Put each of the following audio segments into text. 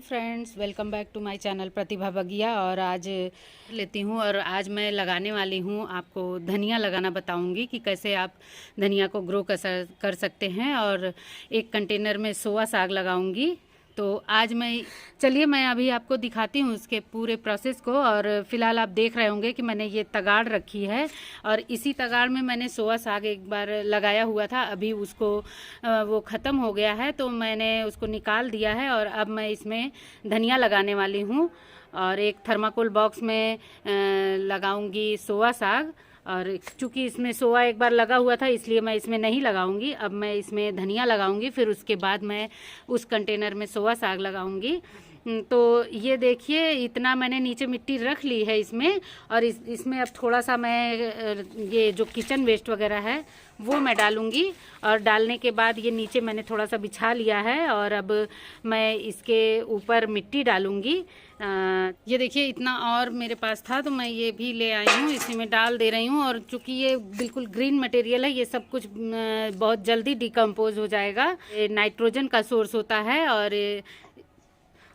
Friends, welcome back to my channel Pratibha Bagiya. और आज लेती हूँ और आज मैं लगाने वाली हूँ, आपको धनिया लगाना बताऊँगी कि कैसे आप धनिया को ग्रो कर सकते हैं। और एक कंटेनर में सोया साग लगाऊंगी। तो आज चलिए मैं अभी आपको दिखाती हूँ उसके पूरे प्रोसेस को। और फिलहाल आप देख रहे होंगे कि मैंने ये तगाड़ रखी है और इसी तगाड़ में मैंने सोया साग एक बार लगाया हुआ था। अभी उसको वो ख़त्म हो गया है तो मैंने उसको निकाल दिया है और अब मैं इसमें धनिया लगाने वाली हूँ। और एक थर्माकोल बॉक्स में लगाऊंगी सोया साग। और चूँकि इसमें सोया एक बार लगा हुआ था इसलिए मैं इसमें नहीं लगाऊंगी। अब मैं इसमें धनिया लगाऊंगी, फिर उसके बाद मैं उस कंटेनर में सोया साग लगाऊंगी। तो ये देखिए, इतना मैंने नीचे मिट्टी रख ली है इसमें। और इसमें अब थोड़ा सा मैं ये जो किचन वेस्ट वगैरह है वो मैं डालूंगी। और डालने के बाद ये नीचे मैंने थोड़ा सा बिछा लिया है और अब मैं इसके ऊपर मिट्टी डालूंगी। ये देखिए, इतना और मेरे पास था तो मैं ये भी ले आई हूँ, इसी में डाल दे रही हूँ। और चूँकि ये बिल्कुल ग्रीन मटेरियल है, ये सब कुछ बहुत जल्दी डिकम्पोज हो जाएगा। ये नाइट्रोजन का सोर्स होता है।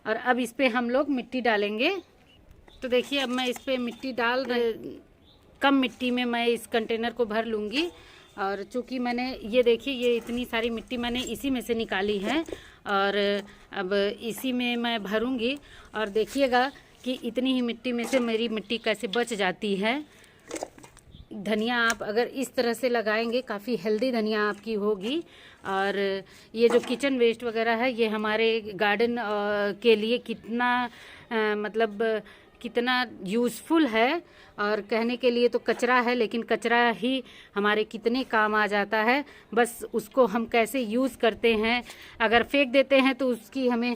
और अब इस पे हम लोग मिट्टी डालेंगे। तो देखिए, अब मैं इस पे मिट्टी कम मिट्टी में मैं इस कंटेनर को भर लूँगी। और चूँकि मैंने ये देखिए, ये इतनी सारी मिट्टी मैंने इसी में से निकाली है और अब इसी में मैं भरूँगी। और देखिएगा कि इतनी ही मिट्टी में से मेरी मिट्टी कैसे बच जाती है। धनिया आप अगर इस तरह से लगाएंगे, काफ़ी हेल्दी धनिया आपकी होगी। और ये जो किचन वेस्ट वगैरह है, ये हमारे गार्डन के लिए कितना यूज़फुल है। और कहने के लिए तो कचरा है, लेकिन कचरा ही हमारे कितने काम आ जाता है। बस उसको हम कैसे यूज़ करते हैं। अगर फेंक देते हैं तो उसकी हमें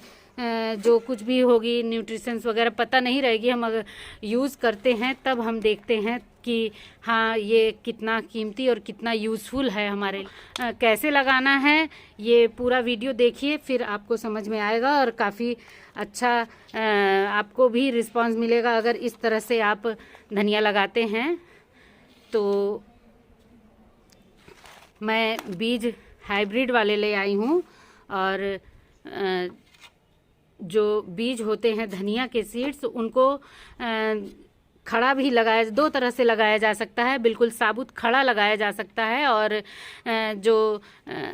जो कुछ भी होगी न्यूट्रिशंस वगैरह पता नहीं रहेगी। हम अगर यूज़ करते हैं तब हम देखते हैं कि हाँ, ये कितना कीमती और कितना यूज़फुल है हमारे लिए। कैसे लगाना है ये पूरा वीडियो देखिए, फिर आपको समझ में आएगा और काफ़ी अच्छा आपको भी रिस्पांस मिलेगा अगर इस तरह से आप धनिया लगाते हैं। तो मैं बीज हाइब्रिड वाले ले आई हूँ। और जो बीज होते हैं धनिया के सीड्स, उनको खड़ा भी दो तरह से लगाया जा सकता है। बिल्कुल साबुत खड़ा लगाया जा सकता है और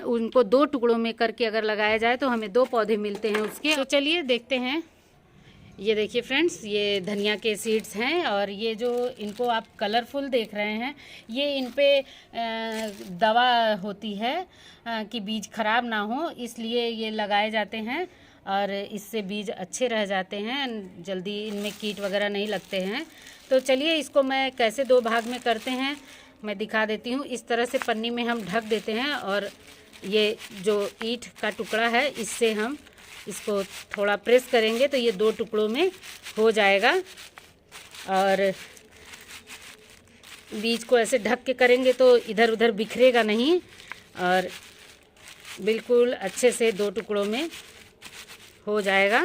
उनको दो टुकड़ों में करके अगर लगाया जाए तो हमें दो पौधे मिलते हैं उसके। तो चलिए देखते हैं। ये देखिए फ्रेंड्स, ये धनिया के सीड्स हैं और ये जो इनको आप कलरफुल देख रहे हैं, ये इन पे दवा होती है कि बीज खराब ना हो, इसलिए ये लगाए जाते हैं। और इससे बीज अच्छे रह जाते हैं, जल्दी इनमें कीट वगैरह नहीं लगते हैं। तो चलिए इसको मैं कैसे दो भाग में करते हैं मैं दिखा देती हूँ। इस तरह से पन्नी में हम ढक देते हैं और ये जो ईंट का टुकड़ा है इससे हम इसको थोड़ा प्रेस करेंगे तो ये दो टुकड़ों में हो जाएगा। और बीज को ऐसे ढक के करेंगे तो इधर उधर बिखरेगा नहीं और बिल्कुल अच्छे से दो टुकड़ों में हो जाएगा।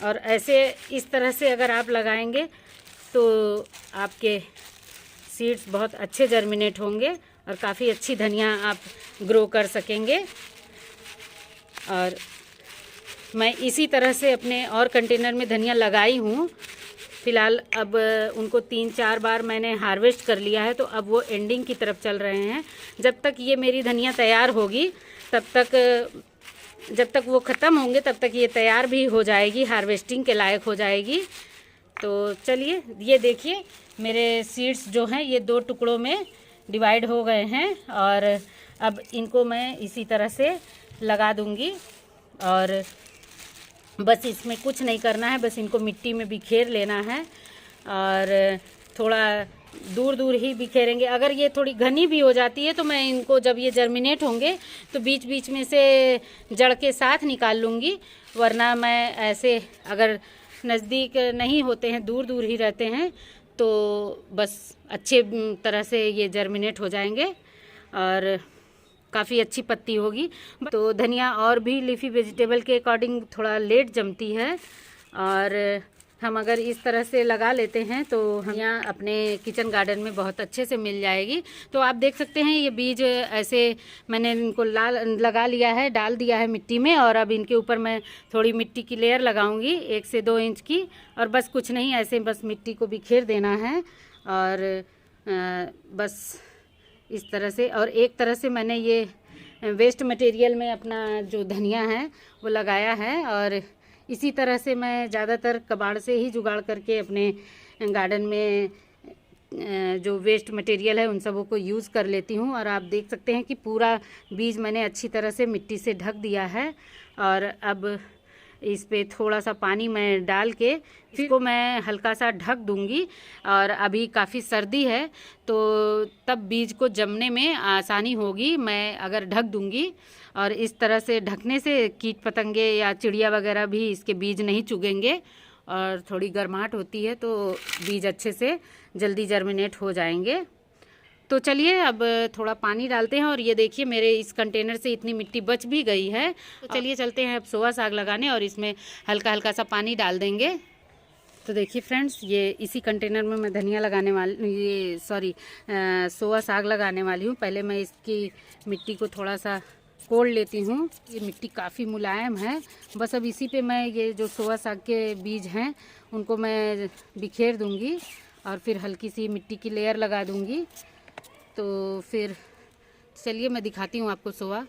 और ऐसे इस तरह से अगर आप लगाएंगे तो आपके सीड्स बहुत अच्छे जर्मिनेट होंगे और काफ़ी अच्छी धनिया आप ग्रो कर सकेंगे। और मैं इसी तरह से अपने और कंटेनर में धनिया लगाई हूँ। फ़िलहाल अब उनको 3-4 बार मैंने हार्वेस्ट कर लिया है, तो अब वो एंडिंग की तरफ चल रहे हैं। जब तक ये मेरी धनिया तैयार होगी जब तक वो ख़त्म होंगे तब तक ये तैयार भी हो जाएगी, हार्वेस्टिंग के लायक हो जाएगी। तो चलिए, ये देखिए मेरे सीड्स जो हैं ये दो टुकड़ों में डिवाइड हो गए हैं और अब इनको मैं इसी तरह से लगा दूंगी। और बस इसमें कुछ नहीं करना है, बस इनको मिट्टी में बिखेर लेना है और थोड़ा दूर दूर ही बिखेरेंगे। अगर ये थोड़ी घनी भी हो जाती है तो मैं इनको जब ये जर्मिनेट होंगे तो बीच बीच में से जड़ के साथ निकाल लूँगी। वरना मैं ऐसे अगर नज़दीक नहीं होते हैं, दूर दूर ही रहते हैं, तो बस अच्छे तरह से ये जर्मिनेट हो जाएंगे और काफ़ी अच्छी पत्ती होगी। तो धनिया और भी लीफी वेजिटेबल के अकॉर्डिंग थोड़ा लेट जमती है और हम अगर इस तरह से लगा लेते हैं तो हम यहाँ अपने किचन गार्डन में बहुत अच्छे से मिल जाएगी। तो आप देख सकते हैं ये बीज ऐसे मैंने इनको लगा लिया है, डाल दिया है मिट्टी में, और अब इनके ऊपर मैं थोड़ी मिट्टी की लेयर लगाऊंगी 1 से 2 इंच की, और बस कुछ नहीं, ऐसे बस मिट्टी को बिखेर देना है और बस इस तरह से। और एक तरह से मैंने ये वेस्ट मटेरियल में अपना जो धनिया है वो लगाया है, और इसी तरह से मैं ज़्यादातर कबाड़ से ही जुगाड़ करके अपने गार्डन में जो वेस्ट मटेरियल है उन सबों को यूज़ कर लेती हूँ। और आप देख सकते हैं कि पूरा बीज मैंने अच्छी तरह से मिट्टी से ढक दिया है, और अब इस पे थोड़ा सा पानी मैं डाल के इसको मैं हल्का सा ढक दूंगी। और अभी काफ़ी सर्दी है तो तब बीज को जमने में आसानी होगी, मैं अगर ढक दूंगी। और इस तरह से ढकने से कीट पतंगे या चिड़िया वगैरह भी इसके बीज नहीं चुगेंगे, और थोड़ी गर्माहट होती है तो बीज अच्छे से जल्दी जर्मिनेट हो जाएंगे। तो चलिए अब थोड़ा पानी डालते हैं, और ये देखिए मेरे इस कंटेनर से इतनी मिट्टी बच भी गई है। तो चलिए चलते हैं अब सोया साग लगाने, और इसमें हल्का हल्का सा पानी डाल देंगे। तो देखिए फ्रेंड्स, ये इसी कंटेनर में मैं धनिया लगाने वाली सोया साग लगाने वाली हूँ। पहले मैं इसकी मिट्टी को थोड़ा सा कोड़ लेती हूँ। ये मिट्टी काफ़ी मुलायम है। बस अब इसी पे मैं ये जो सोया साग के बीज हैं उनको मैं बिखेर दूँगी, और फिर हल्की सी मिट्टी की लेयर लगा दूँगी। तो फिर चलिए मैं दिखाती हूँ आपको सोया।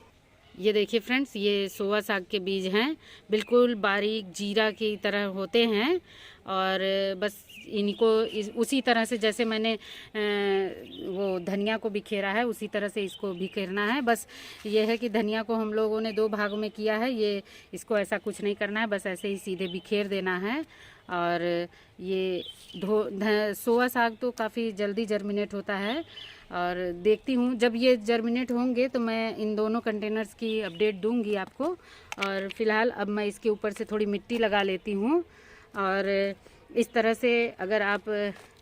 ये देखिए फ्रेंड्स, ये सोया साग के बीज हैं, बिल्कुल बारीक जीरा की तरह होते हैं। और बस इनको उसी तरह से जैसे मैंने वो धनिया को बिखेरा है उसी तरह से इसको बिखेरना है। बस ये है कि धनिया को हम लोगों ने 2 भागों में किया है, ये इसको ऐसा कुछ नहीं करना है, बस ऐसे ही सीधे बिखेर देना है। और ये सोया साग तो काफ़ी जल्दी जर्मिनेट होता है, और देखती हूँ जब ये जर्मिनेट होंगे तो मैं इन दोनों कंटेनर्स की अपडेट दूंगी आपको। और फ़िलहाल अब मैं इसके ऊपर से थोड़ी मिट्टी लगा लेती हूँ। और इस तरह से अगर आप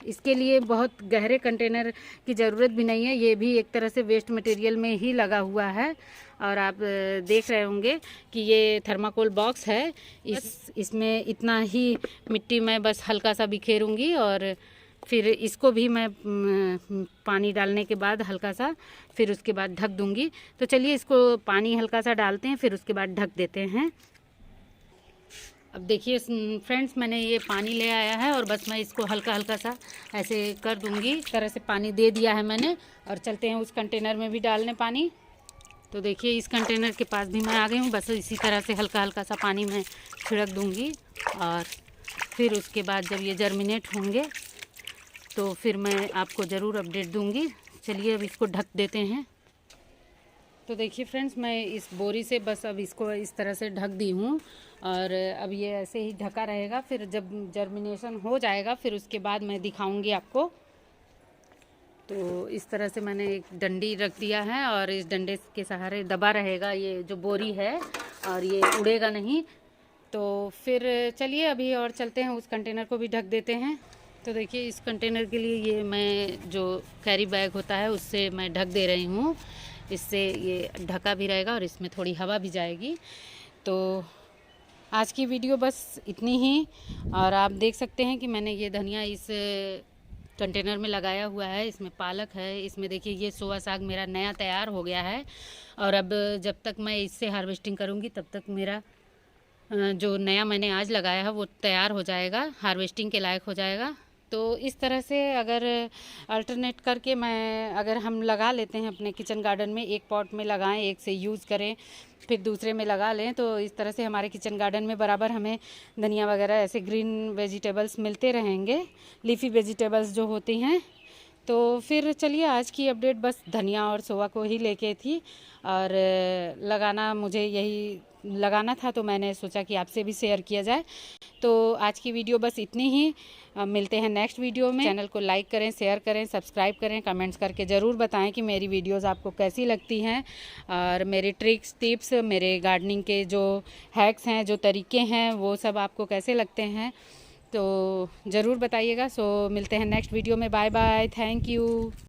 इसके लिए बहुत गहरे कंटेनर की ज़रूरत भी नहीं है, ये भी एक तरह से वेस्ट मटेरियल में ही लगा हुआ है। और आप देख रहे होंगे कि ये थर्माकोल बॉक्स है, इसमें इतना ही मिट्टी मैं बस हल्का सा बिखेरूंगी, और फिर इसको भी मैं पानी डालने के बाद हल्का सा फिर उसके बाद ढक दूंगी। तो चलिए इसको पानी हल्का सा डालते हैं, फिर उसके बाद ढक देते हैं। अब देखिए फ्रेंड्स, मैंने ये पानी ले आया है, और बस मैं इसको हल्का हल्का सा ऐसे कर दूंगी। इस तरह से पानी दे दिया है मैंने, और चलते हैं उस कंटेनर में भी डालने पानी। तो देखिए इस कंटेनर के पास भी मैं आ गई हूँ, बस इसी तरह से हल्का हल्का सा पानी मैं छिड़क दूंगी। और फिर उसके बाद जब ये जर्मिनेट होंगे तो फिर मैं आपको ज़रूर अपडेट दूंगी। चलिए अब इसको ढक देते हैं। तो देखिए फ्रेंड्स, मैं इस बोरी से बस अब इसको इस तरह से ढक दी हूँ, और अब ये ऐसे ही ढका रहेगा। फिर जब जर्मिनेशन हो जाएगा फिर उसके बाद मैं दिखाऊंगी आपको। तो इस तरह से मैंने एक डंडी रख दिया है, और इस डंडे के सहारे दबा रहेगा ये जो बोरी है, और ये उड़ेगा नहीं। तो फिर चलिए अभी और चलते हैं, उस कंटेनर को भी ढक देते हैं। तो देखिए इस कंटेनर के लिए ये मैं जो कैरी बैग होता है उससे मैं ढक दे रही हूँ, इससे ये ढका भी रहेगा और इसमें थोड़ी हवा भी जाएगी। तो आज की वीडियो बस इतनी ही। और आप देख सकते हैं कि मैंने ये धनिया इस कंटेनर में लगाया हुआ है, इसमें पालक है, इसमें देखिए ये सोया साग मेरा नया तैयार हो गया है। और अब जब तक मैं इससे हार्वेस्टिंग करूँगी तब तक मेरा जो नया मैंने आज लगाया है वो तैयार हो जाएगा, हार्वेस्टिंग के लायक हो जाएगा। तो इस तरह से अगर अल्टरनेट करके अगर हम लगा लेते हैं अपने किचन गार्डन में, एक पॉट में लगाएं, एक से यूज़ करें, फिर दूसरे में लगा लें, तो इस तरह से हमारे किचन गार्डन में बराबर हमें धनिया वगैरह ऐसे ग्रीन वेजिटेबल्स मिलते रहेंगे, लीफी वेजिटेबल्स जो होती हैं। तो फिर चलिए आज की अपडेट बस धनिया और सोया को ही लेके थी, और लगाना मुझे यही लगाना था, तो मैंने सोचा कि आपसे भी शेयर किया जाए। तो आज की वीडियो बस इतनी ही। मिलते हैं नेक्स्ट वीडियो में। चैनल को लाइक करें, शेयर करें, सब्सक्राइब करें, कमेंट्स करके ज़रूर बताएं कि मेरी वीडियोस आपको कैसी लगती हैं, और मेरे ट्रिक्स टिप्स, मेरे गार्डनिंग के जो हैक्स हैं, जो तरीके हैं, वो सब आपको कैसे लगते हैं, तो ज़रूर बताइएगा। सो मिलते हैं नेक्स्ट वीडियो में। Bye bye, thank you.